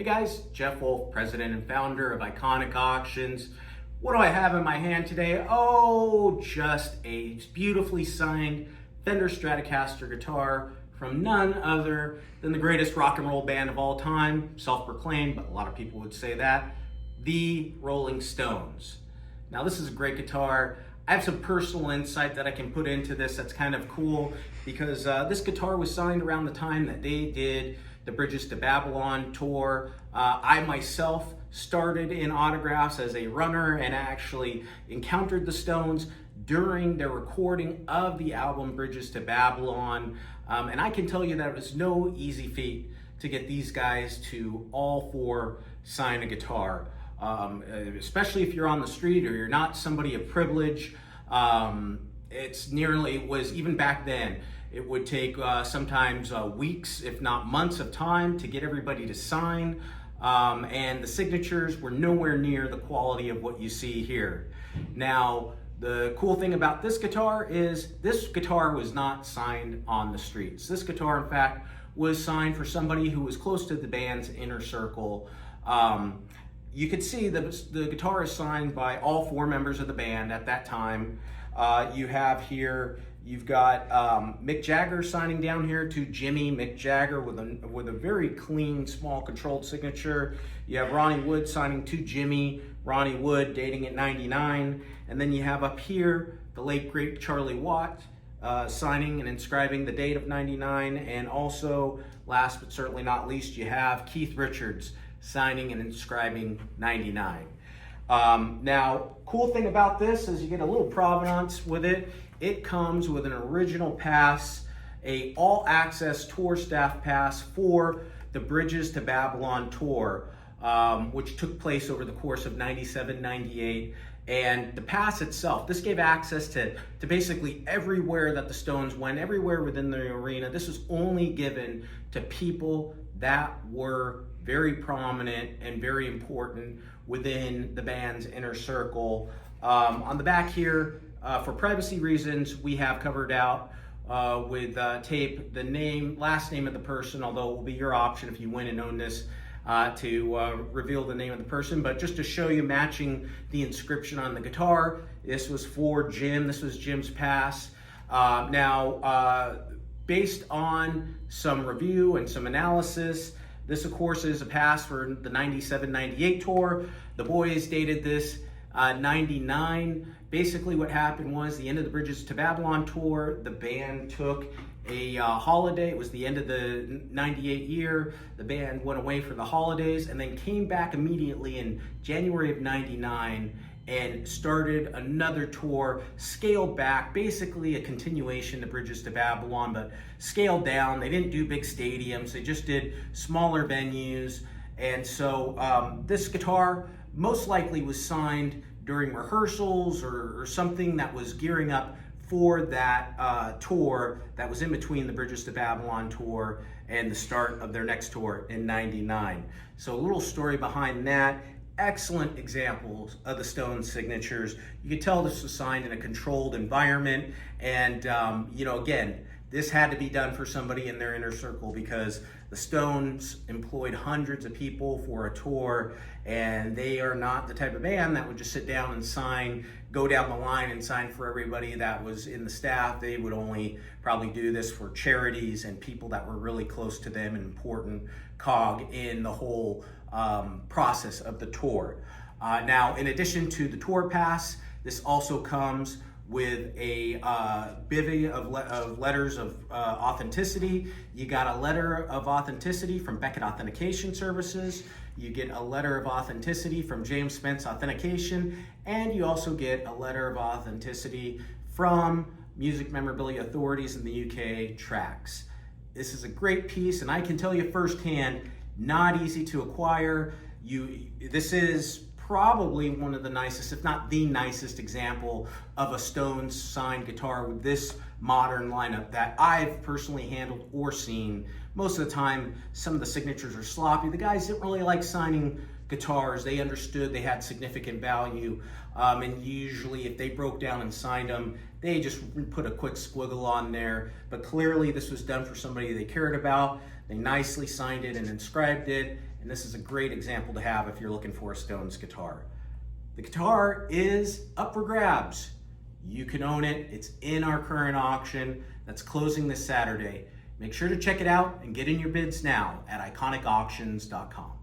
Hey guys, Jeff Wolf, president and founder of Iconic Auctions. What do I have in my hand today? Oh, just a beautifully signed Fender Stratocaster guitar from none other than the greatest rock and roll band of all time, self-proclaimed, but a lot of people would say that, the Rolling Stones. Now this is a great guitar. I have some personal insight that I can put into this that's kind of cool because this guitar was signed around the time that they did the Bridges to Babylon tour. I myself started in autographs as a runner and actually encountered the Stones during their recording of the album Bridges to Babylon. And I can tell you that it was no easy feat to get these guys to all four sign a guitar. Especially if you're on the street or you're not somebody of privilege. Even back then, it would take sometimes weeks, if not months of time to get everybody to sign. And the signatures were nowhere near the quality of what you see here. Now, the cool thing about this guitar is this guitar was not signed on the streets. This guitar, in fact, was signed for somebody who was close to the band's inner circle. You could see the guitar is signed by all four members of the band at that time. You've got Mick Jagger signing down here to Jimmy Mick Jagger with a very clean, small, controlled signature. You have Ronnie Wood signing to Jimmy Ronnie Wood, dating at 99. And then you have up here the late, great Charlie Watt signing and inscribing the date of 99. And also, last but certainly not least, you have Keith Richards signing and inscribing 99. Now, cool thing about this is you get a little provenance with it. It comes with an original pass, a all-access tour staff pass for the Bridges to Babylon tour, which took place over the course of 97, 98. And the pass itself, this gave access to basically everywhere that the Stones went, everywhere within the arena. This was only given to people that were very prominent and very important within the band's inner circle. On the back here, for privacy reasons, we have covered out with tape the last name of the person, although it will be your option if you win and own this to reveal the name of the person. But just to show you, matching the inscription on the guitar, this was for Jim. This was Jim's pass. Based on some review and some analysis, this, of course, is a pass for the 97-98 tour. The boys dated this 99. Basically, what happened was the end of the Bridges to Babylon tour, the band took a holiday. It was the end of the 98 year. The band went away for the holidays and then came back immediately in January of 99 and started another tour, scaled back, basically a continuation of Bridges to Babylon, but scaled down. They didn't do big stadiums. They just did smaller venues. And so this guitar most likely was signed during rehearsals or something that was gearing up for that tour that was in between the Bridges to Babylon tour and the start of their next tour in 99. So a little story behind that. Excellent examples of the Stones signatures. You could tell this was signed in a controlled environment. And, again, this had to be done for somebody in their inner circle because the Stones employed hundreds of people for a tour, and they are not the type of band that would just sit down and sign, go down the line and sign for everybody that was in the staff. They would only probably do this for charities and people that were really close to them, an important cog in the whole process of the tour. Now, in addition to the tour pass, this also comes with a bivvy of letters of authenticity. You got a letter of authenticity from Beckett Authentication Services. You get a letter of authenticity from James Spence Authentication, and you also get a letter of authenticity from Music Memorabilia Authorities in the UK, Trax. This is a great piece, and I can tell you firsthand, not easy to acquire. This is probably one of the nicest, if not the nicest example of a Stones signed guitar with this modern lineup that I've personally handled or seen. Most of the time, some of the signatures are sloppy. The guys didn't really like signing guitars. They understood they had significant value. And usually if they broke down and signed them, they just put a quick squiggle on there. But clearly this was done for somebody they cared about. They nicely signed it and inscribed it, and this is a great example to have if you're looking for a Stones guitar. The guitar is up for grabs. You can own it. It's in our current auction that's closing this Saturday. Make sure to check it out and get in your bids now at iconicauctions.com.